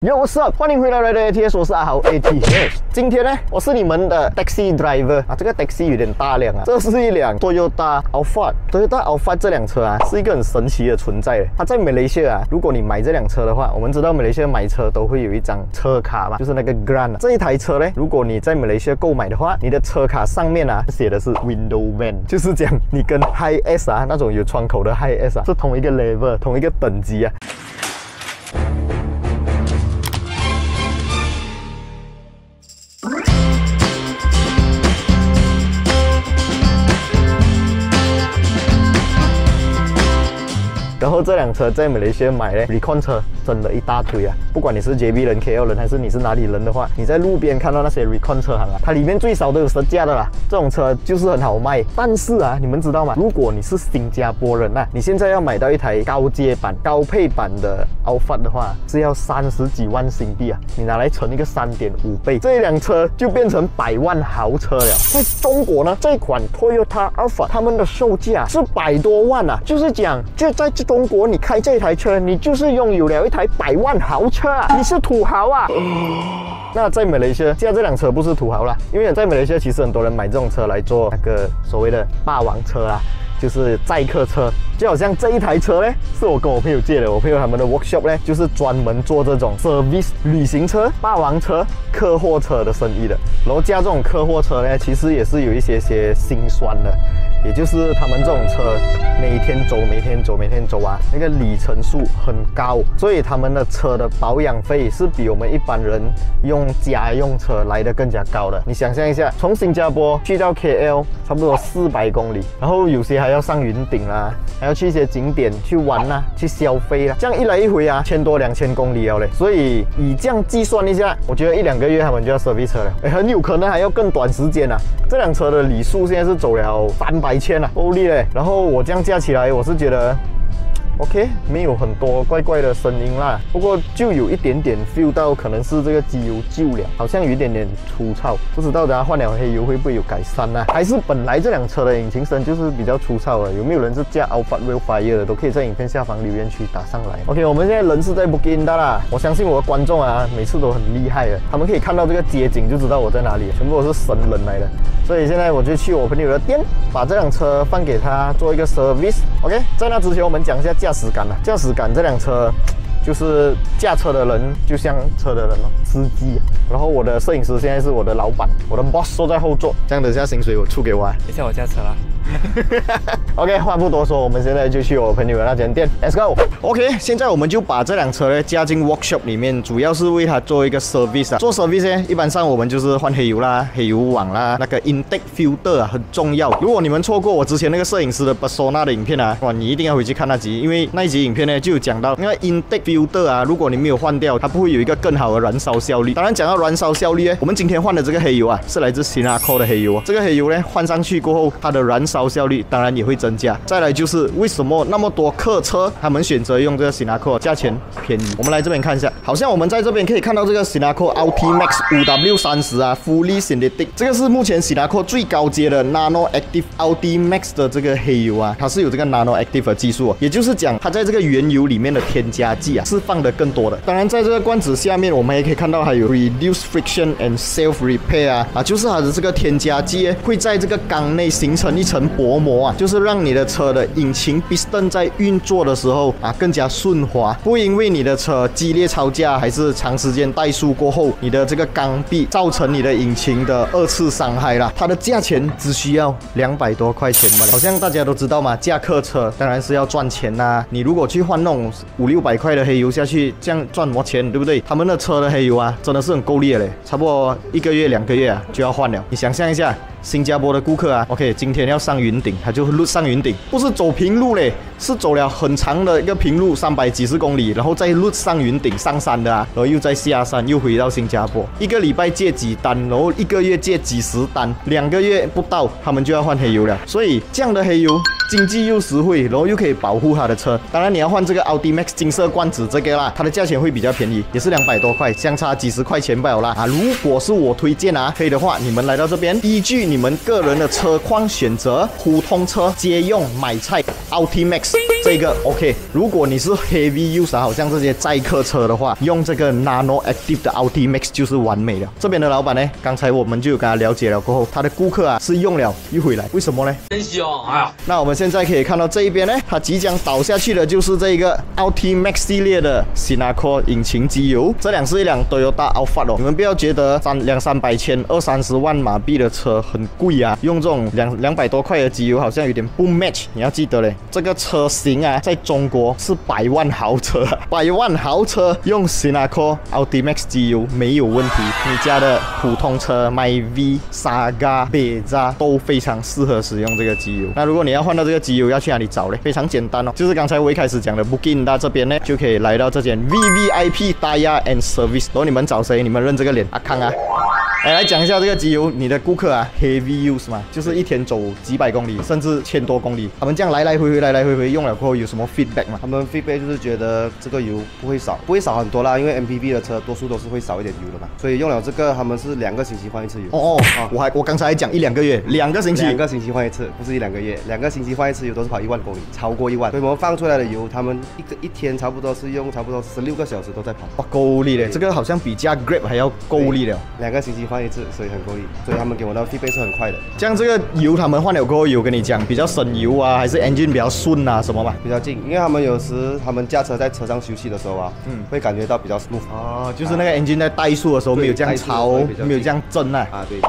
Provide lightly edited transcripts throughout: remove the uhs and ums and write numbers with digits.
Yo，what's up？ 欢迎回来的 ATS， 我是阿豪 ATS。今天呢，我是你们的 taxi driver 啊。这个 taxi 有点大辆啊，这是一辆 Toyota Alphard。Toyota Alphard 这辆车啊，是一个很神奇的存在。它在马来西亚啊，如果你买这辆车的话，我们知道马来西亚买车都会有一张车卡嘛，就是那个 Grant 啊。这一台车呢，如果你在马来西亚购买的话，你的车卡上面啊写的是 Window Man， 就是讲你跟 High S 啊那种有窗口的 High S 啊是同一个 level， 同一个等级啊。然后这辆车在马来西亚买呢 ，Recon 车真的一大堆啊！不管你是 JB 人、KL 人，还是你是哪里人的话，你在路边看到那些 Recon 车行啊，它里面最少都有10架的啦。这种车就是很好卖。但是啊，你们知道吗？如果你是新加坡人啊，你现在要买到一台高阶版、高配版的 Alphard 的话，是要30几万新币啊！你拿来乘一个3.5倍，这一辆车就变成100万豪车了。在中国呢，这款 Toyota Alphard 他们的售价是100多万啊，就是讲就在中国，你开这台车，你就是拥有了一台100万豪车啊！你是土豪啊！那在马来西亚驾这辆车不是土豪啦，因为在马来西亚其实很多人买这种车来做那个所谓的霸王车啦，就是载客车。就好像这一台车呢，是我跟我朋友借的，我朋友他们的 workshop 呢，就是专门做这种 service 旅行车、霸王车、客货车的生意的。然后驾这种客货车呢，其实也是有一些辛酸的。也就是他们这种车每天走啊，那个里程数很高，所以他们的车的保养费是比我们一般人用家用车来的更加高的。你想象一下，从新加坡去到 KL 差不多400公里，然后有些还要上云顶啦，还要去一些景点去玩啦，去消费啦，这样一来一回啊，1000多2000公里了嘞。所以以这样计算一下，我觉得1-2个月他们就要 service 车了，很有可能还要更短时间啊。这辆车的里数现在是走了300千啊，欧力嘞。然后我这样加起来，我是觉得 OK， 没有很多怪怪的声音啦，不过就有一点点 feel 到可能是这个机油旧了，好像有一点点粗糙，不知道等下换了黑油会不会有改善呢？还是本来这辆车的引擎声就是比较粗糙的？有没有人是驾 Alphard Real Fire 的？都可以在影片下方留言区打上来。OK， 我们现在人是在 Bukit Indah 啦，我相信我的观众啊，每次都很厉害的，他们可以看到这个街景就知道我在哪里，全部都是神人来的。所以现在我就去我朋友的店，把这辆车放给他做一个 service。OK， 在那之前我们讲一下驾驶感啊，驾驶感这辆车就是驾车的人就像车的人咯，司机。然后我的摄影师现在是我的老板，我的 boss 坐在后座，这样等下薪水我出给我啊。等下我驾车啦。OK， 话不多说，我们现在就去我朋友的那间店 ，Let's go。OK， 现在我们就把这辆车呢加进 workshop 里面，主要是为它做一个 service 啊。做 service 呢，一般上我们就是换黑油啦、黑油网啦，那个 intake filter 啊很重要。如果你们错过我之前那个摄影师的 persona 的影片啊，哇，你一定要回去看那集，因为那一集影片呢就有讲到那个 intake filter 啊，如果你没有换掉，它不会有一个更好的燃烧效率。当然讲到燃烧效率呢，我们今天换的这个黑油啊，是来自 Sinarco 的黑油啊。这个黑油呢换上去过后，它的燃烧效率当然也会增加。再来就是为什么那么多客车他们选择用这个 Sinarco， 价钱便宜。我们来这边看一下，好像我们在这边可以看到这个 Sinarco Ultimax 5W30啊 ，Fully Synthetic， 这个是目前 Sinarco 最高阶的 Nano Active Ultimax 的这个黑油啊，它是有这个 Nano Active 的技术，也就是讲它在这个原油里面的添加剂啊是放的更多的。当然在这个罐子下面我们也可以看到还有 Reduce Friction and Self Repair 啊，就是它的这个添加剂会在这个缸内形成一层薄膜啊，就是让你的车的引擎 piston 在运作的时候啊更加顺滑，不会因为你的车激烈吵架还是长时间怠速过后，你的这个缸壁造成你的引擎的2次伤害啦。它的价钱只需要200多块钱嘛，好像大家都知道嘛，驾客车当然是要赚钱啦。你如果去换那种500-600块的黑油下去，这样赚什么钱，对不对？他们的车的黑油啊，真的是很够力的嘞，差不多1个月2个月啊就要换了。你想象一下。新加坡的顾客啊 ，OK， 今天要上云顶，他就路上云顶，不是走平路嘞，是走了很长的一个平路，300几十公里，然后再路上云顶上山的啊，然后又再下山，又回到新加坡，1个礼拜借几单，然后1个月借几十单，2个月不到，他们就要换黑油了。所以这样的黑油经济又实惠，然后又可以保护他的车。当然你要换这个 Ultimax 金色罐子这个啦，它的价钱会比较便宜，也是200多块，相差几十块钱罢了啦。啊，如果是我推荐啊，可以的话，你们来到这边，依据你们个人的车况选择，普通车、街用、买菜 Ultimax。这个 OK。如果你是 heavy user， 好像这些载客车的话，用这个 Nano Active 的 Ultimax 就是完美了。这边的老板呢，刚才我们就跟他了解了过后，他的顾客啊是用了又回来，为什么呢？真香！哎呀，那我们现在可以看到这一边呢，它即将倒下去的就是这个 Ultimax 系列的 Sinacor 引擎机油。这辆是一辆 Toyota Alphard 哦，你们不要觉得200-300千、20-30万马币的车很贵啊，用这种200多块的机油好像有点不 match。你要记得嘞，这个车型啊，在中国是100万豪车，100万豪车用 Sinacor Ultimax 机油没有问题。你家的普通车 Myvi、Saga、Beza 都非常适合使用这个机油。那如果你要换到这个机油，要去哪里找嘞？非常简单哦，就是刚才我一开始讲的 Bukit 这边呢，就可以来到这间 VVIP Tyre and Service。然后你们找谁？你们认这个脸？阿康啊。来讲一下这个机油，你的顾客啊 ，heavy use 嘛，就是一天走几百公里，甚至1000多公里，他们这样来来回回用了过后有什么 feedback 吗？他们 feedback 就是觉得这个油不会少很多啦，因为 MPV 的车多数都是会少一点油的嘛，所以用了这个他们是2个星期换一次油。我刚才还讲1-2个月，2个星期，2个星期换一次，不是1-2个月，2个星期换一次油都是跑1万公里，超过1万，所以我们放出来的油，他们一天差不多是用差不多16个小时都在跑。哇，够力嘞！这个好像比加 Grab 还要够力了。2个星期换一次，所以很够力，所以他们给我的 feedback 是很快的。这样这个油他们换了过后，有跟你讲比较省油啊，还是 engine 比较顺啊什么嘛？比较近，因为他们有时他们驾车在车上休息的时候啊，会感觉到比较 smooth。就是那个 engine 在怠速的时候没有这样超，没有这样震啊。对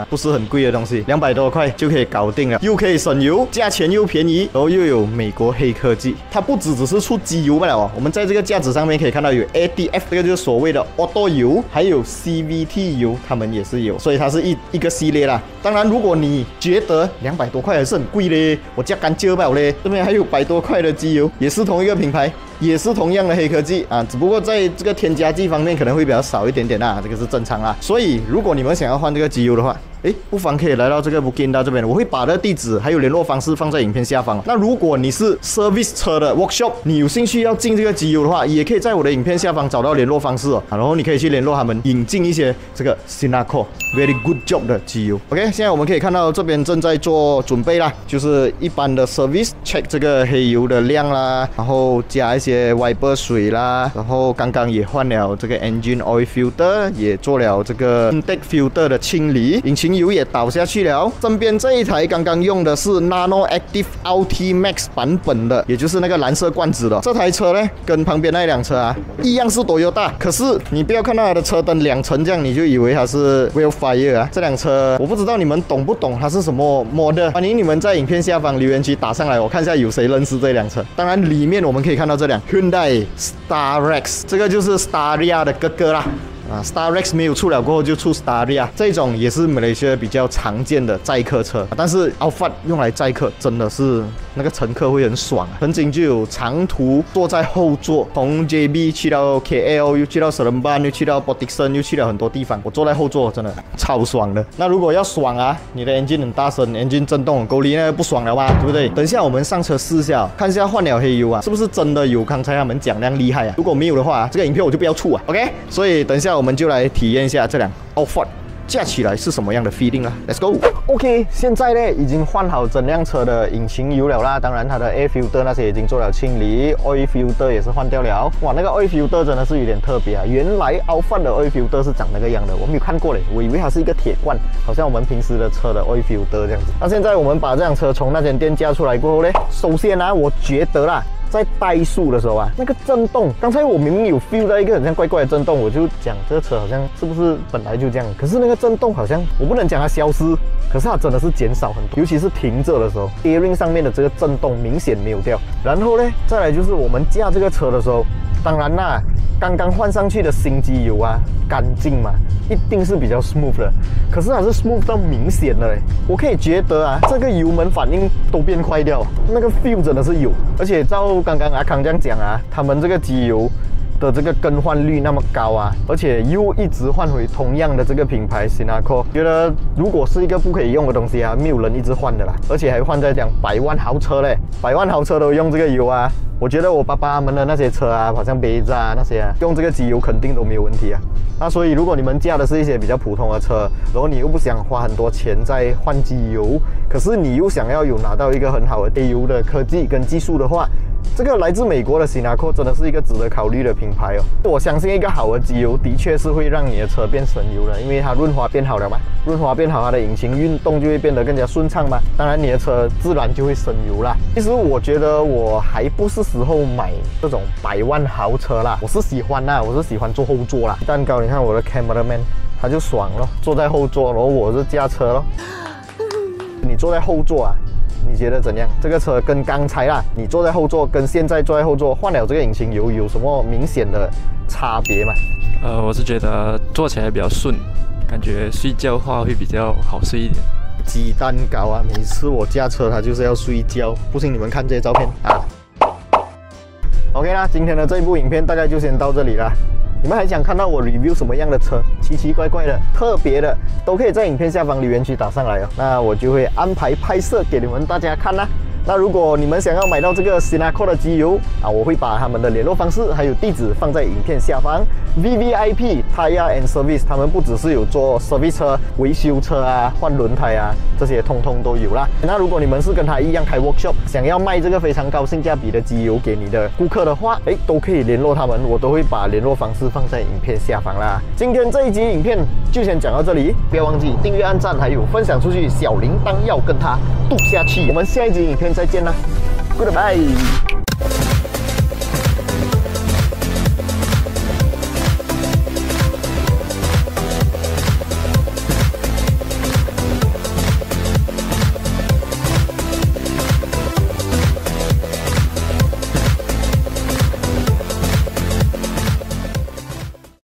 不是很贵的东西，200多块就可以搞定了，又可以省油，价钱又便宜，然后又有美国黑科技。它不只是出机油罢了哦，我们在这个架子上面可以看到有 ADF， 这个就是所谓的 Auto 油，还有 CVT 油，他们也是有，所以它是一个系列啦。当然，如果你觉得200多块还是很贵嘞，我加干椒吧嘞，这边还有100多块的机油，也是同一个品牌，也是同样的黑科技啊，只不过在这个添加剂方面可能会比较少一点点啦，这个是正常啦。所以，如果你们想要换这个机油的话，不妨可以来到这个 Bukit 这边，我会把这个地址还有联络方式放在影片下方。那如果你是 service 车的 workshop， 你有兴趣要进这个机油的话，也可以在我的影片下方找到联络方式哦，然后你可以去联络他们，引进一些这个 Sinacor very good job 的机油。OK， 现在我们可以看到这边正在做准备啦，就是一般的 service check 这个黑油的量啦，然后加一些 wiper 水啦，然后刚刚也换了这个 engine oil filter， 也做了这个 intake filter 的清理，引擎油也倒下去了。正边这一台刚刚用的是 Nano Active Ultimax 版本的，也就是那个蓝色罐子的。这台车呢，跟旁边那辆车啊一样是Toyota，可是你不要看到它的车灯2层这样，你就以为它是 Wildfire 啊。这辆车我不知道你们懂不懂它是什么 model， 欢迎你们在影片下方留言区打上来，我看一下有谁认识这辆车。当然里面我们可以看到这辆 Hyundai Starex， 这个就是 Staria 的哥哥啦。Starex 没有出了过后就出 Staria， 这种也是马来西亚比较常见的载客车，但是 Alphard 用来载客真的是那个乘客会很爽啊！曾经就有长途坐在后座，从 JB 去到 KL， 又去到 Seremban， 又去到 Port Dickson， 又去了很多地方，我坐在后座真的超爽的。那如果要爽啊，你的 engine 很大声 ，engine 震动很够力，那不爽了吧？对不对？等一下我们上车试一下，看一下换了黑油啊，是不是真的有刚才他们讲那样厉害啊？如果没有的话，这个影片我就不要出啊 ，OK？ 所以等一下我们就来体验一下这辆 Alphard 驾起来是什么样的 feeling 啊 ？Let's go。OK， 现在呢已经换好整辆车的引擎油了啦，当然它的 air filter 那些已经做了清理 ，oil filter 也是换掉了。哇，那个 oil filter 真的是有点特别啊！原来 Alphard 的 oil filter 是长那个样的，我没有看过嘞，我以为它是一个铁罐，好像我们平时的车的 oil filter 这样子。那现在我们把这辆车从那间店驾出来过后呢，首先啊，我觉得啦。在怠速的时候啊，那个震动，刚才我明明有 feel 到一个很像怪怪的震动，我就讲这个车好像是不是本来就这样，可是那个震动好像我不能讲它消失，可是它真的是减少很多，尤其是停着的时候 ，steering 上面的这个震动明显没有掉。然后呢，再来就是我们驾这个车的时候，当然啦，刚刚换上去的新机油啊，干净嘛，一定是比较 smooth 的，可是还是 smooth 到明显的嘞，我可以觉得啊，这个油门反应都变快掉，那个 feel 真的是有，而且照刚刚阿康这样讲啊，他们这个机油的这个更换率那么高啊，而且又一直换回同样的这个品牌 Sinacor， 觉得如果是一个不可以用的东西啊，没有人一直换的啦，而且还换在讲100万豪车嘞，100万豪车都用这个油啊，我觉得我爸爸们的那些车啊，好像Beza那些啊，用这个机油肯定都没有问题啊。那所以如果你们驾的是一些比较普通的车，然后你又不想花很多钱在换机油，可是你又想要有拿到一个很好的节油的科技跟技术的话，这个来自美国的 Sinaco 真的是一个值得考虑的品牌哦。我相信一个好的机油的确是会让你的车变省油的，因为它润滑变好了嘛，润滑变好，它的引擎运动就会变得更加顺畅嘛，当然你的车自然就会省油啦。其实我觉得我还不是时候买这种100万豪车啦，我是喜欢啦，我是喜欢坐后座啦。蛋糕，你看我的 cameraman 他就爽咯，坐在后座，然后我是驾车咯。你坐在后座啊，你觉得怎样？这个车跟刚才啦，你坐在后座跟现在坐在后座换了这个引擎油有什么明显的差别吗？我是觉得坐起来比较顺，感觉睡觉的话会比较好睡一点。鸡蛋糕啊，每次我驾车它就是要睡觉，不信你们看这些照片啊。OK 啦，今天的这一部影片大概就先到这里啦。你们还想看到我 review 什么样的车，奇奇怪怪的、特别的，都可以在影片下方留言区打上来哦，那我就会安排拍摄给你们大家看啦。那如果你们想要买到这个 Sinaco 的机油啊，我会把他们的联络方式还有地址放在影片下方。VVIP Tyre and Service 他们不只是有做 service 车、维修车啊、换轮胎啊，这些通通都有啦。那如果你们是跟他一样开 workshop， 想要卖这个非常高性价比的机油给你的顾客的话，都可以联络他们，我都会把联络方式放在影片下方啦。今天这一集影片就先讲到这里，不要忘记订阅、按赞，还有分享出去，小铃铛要跟它剁下去。我们下一集影片再见啦 ，Goodbye。